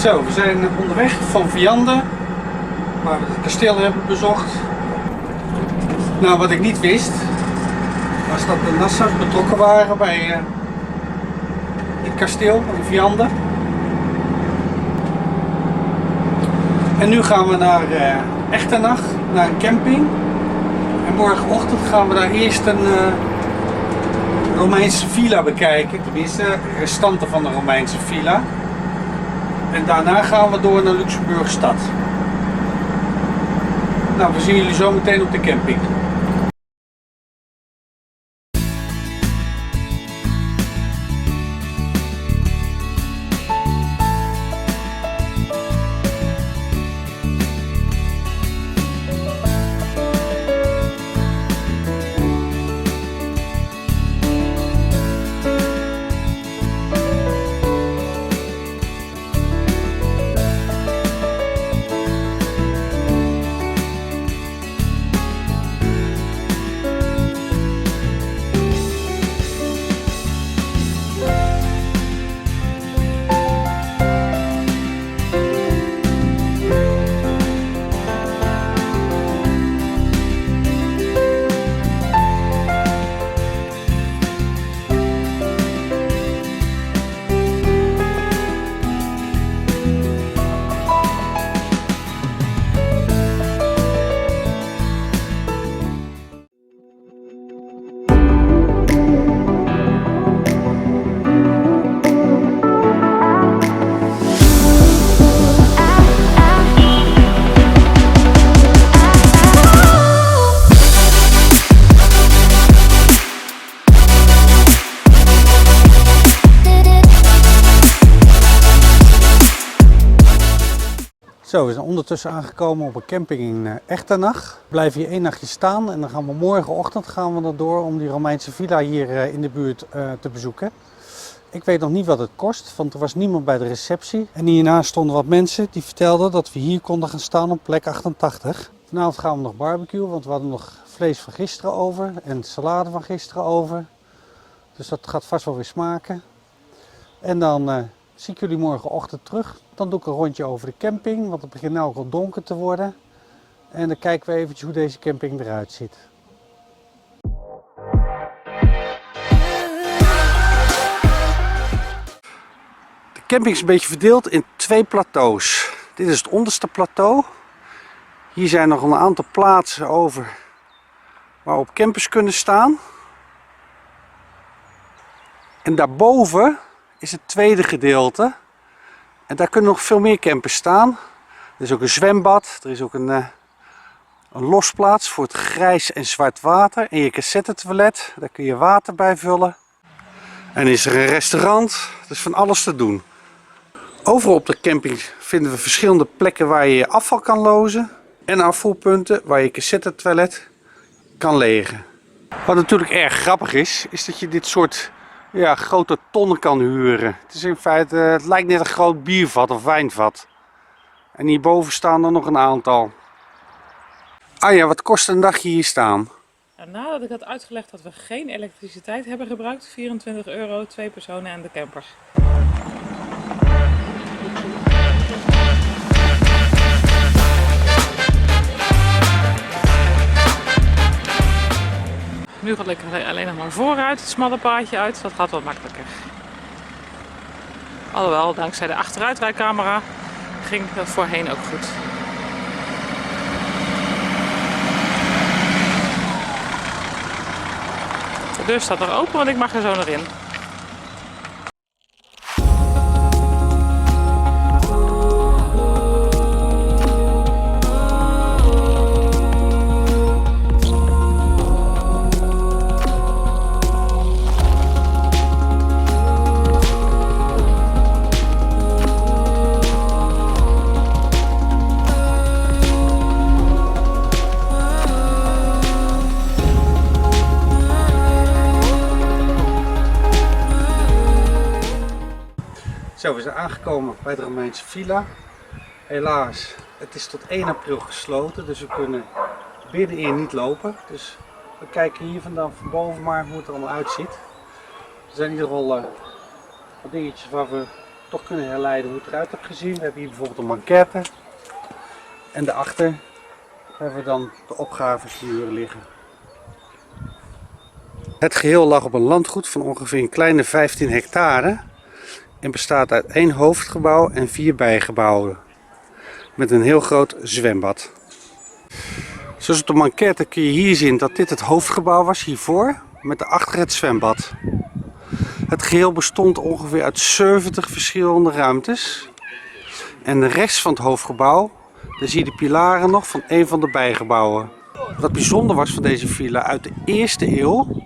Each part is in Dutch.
Zo, we zijn onderweg van Vianden, waar we het kasteel hebben bezocht. Nou, wat ik niet wist, was dat de Nassaus betrokken waren bij het kasteel in Vianden. En nu gaan we naar Echternach, naar een camping. En morgenochtend gaan we daar eerst een Romeinse villa bekijken, tenminste restanten van de Romeinse villa. En daarna gaan we door naar Luxemburgstad. Nou, we zien jullie zo meteen op de camping. Zo, we zijn ondertussen aangekomen op een camping in Echternach. We blijven hier 1 nachtje staan en dan gaan we morgenochtend erdoor om die Romeinse villa hier in de buurt te bezoeken. Ik weet nog niet wat het kost, want er was niemand bij de receptie. En hierna stonden wat mensen die vertelden dat we hier konden gaan staan op plek 88. Vanavond gaan we nog barbecuen, want we hadden nog vlees van gisteren over en salade van gisteren over. Dus dat gaat vast wel weer smaken. En dan zie ik jullie morgenochtend terug. Dan doe ik een rondje over de camping, want het begint nu ook al donker te worden. En dan kijken we eventjes hoe deze camping eruit ziet. De camping is een beetje verdeeld in 2 plateaus. Dit is het onderste plateau. Hier zijn nog een aantal plaatsen over waarop campers kunnen staan. En daarboven is het tweede gedeelte. En daar kunnen nog veel meer campers staan. Er is ook een zwembad. Er is ook een losplaats voor het grijs en zwart water. En je cassettetoilet. Daar kun je water bij vullen. En is er een restaurant. Er is van alles te doen. Overal op de camping vinden we verschillende plekken waar je je afval kan lozen. En afvoerpunten waar je cassettetoilet kan legen. Wat natuurlijk erg grappig is dat je dit soort grote tonnen kan huren. Het is in feite, het lijkt net een groot biervat of wijnvat. En hierboven staan er nog een aantal. Ah ja, wat kost een dagje hier staan? Nadat ik had uitgelegd dat we geen elektriciteit hebben gebruikt, €24, 2 personen en de campers. Nu gaat ik alleen nog maar vooruit, het smalle paadje uit, dat gaat wat makkelijker. Alhoewel, dankzij de achteruitrijcamera ging dat voorheen ook goed. De deur staat nog open, want ik mag er zo nog in. Zo, we zijn aangekomen bij de Romeinse villa. Helaas, het is tot 1 april gesloten, dus we kunnen binnenin niet lopen. Dus we kijken hier vandaan van boven maar hoe het er allemaal uitziet. Er zijn in ieder geval wat dingetjes waar we toch kunnen herleiden hoe het eruit heeft gezien. We hebben hier bijvoorbeeld een manquette. En daarachter hebben we dan de opgravensmuren liggen. Het geheel lag op een landgoed van ongeveer een kleine 15 hectare. En bestaat uit 1 hoofdgebouw en 4 bijgebouwen. Met een heel groot zwembad. Zoals op de manquette kun je hier zien dat dit het hoofdgebouw was hiervoor. Met daarachter het zwembad. Het geheel bestond ongeveer uit 70 verschillende ruimtes. En rechts van het hoofdgebouw, daar zie je de pilaren nog van een van de bijgebouwen. Wat bijzonder was van deze villa uit de eerste eeuw,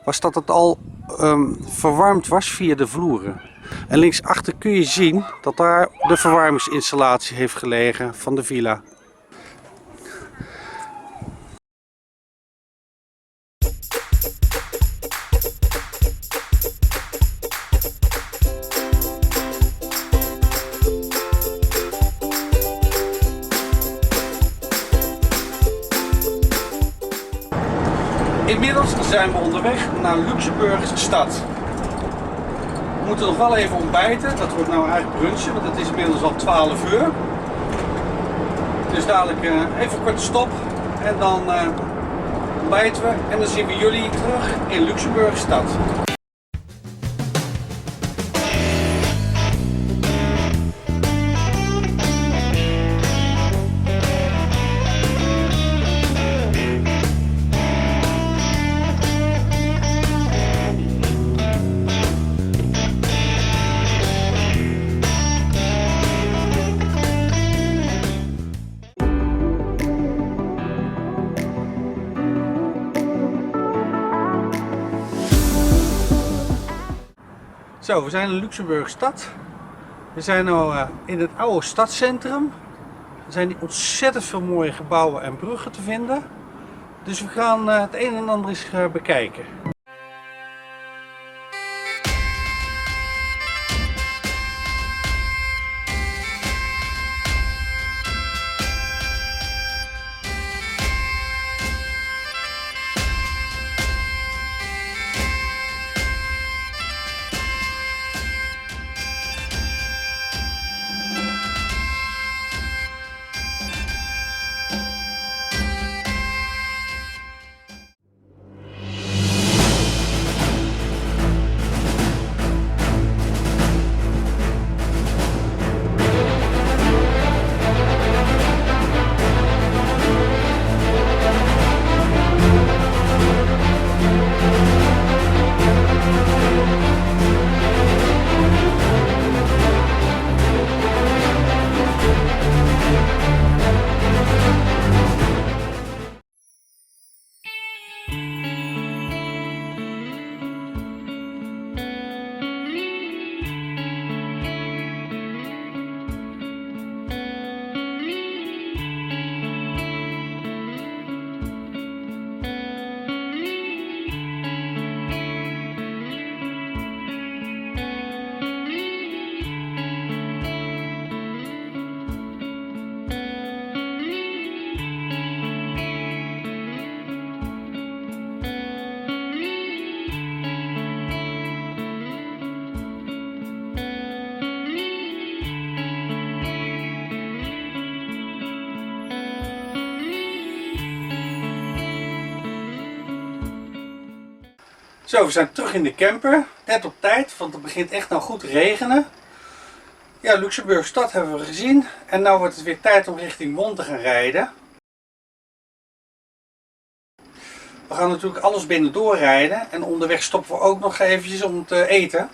was dat het al verwarmd was via de vloeren. En linksachter kun je zien dat daar de verwarmingsinstallatie heeft gelegen van de villa. Inmiddels zijn we onderweg naar Luxemburgse stad. We moeten nog wel even ontbijten, dat wordt nou eigenlijk brunchen, want het is inmiddels al 12 uur. Dus dadelijk even een korte stop en dan ontbijten we en dan zien we jullie terug in Luxemburgse stad. Zo, we zijn in Luxemburgse stad. We zijn nu in het oude stadscentrum. Er zijn hier ontzettend veel mooie gebouwen en bruggen te vinden. Dus we gaan het een en ander eens bekijken. Zo, we zijn terug in de camper. Net op tijd, want het begint echt nou goed te regenen. Ja, Luxemburgse stad hebben we gezien. En nu wordt het weer tijd om richting Bonn te gaan rijden. We gaan natuurlijk alles binnen doorrijden. En onderweg stoppen we ook nog eventjes om te eten.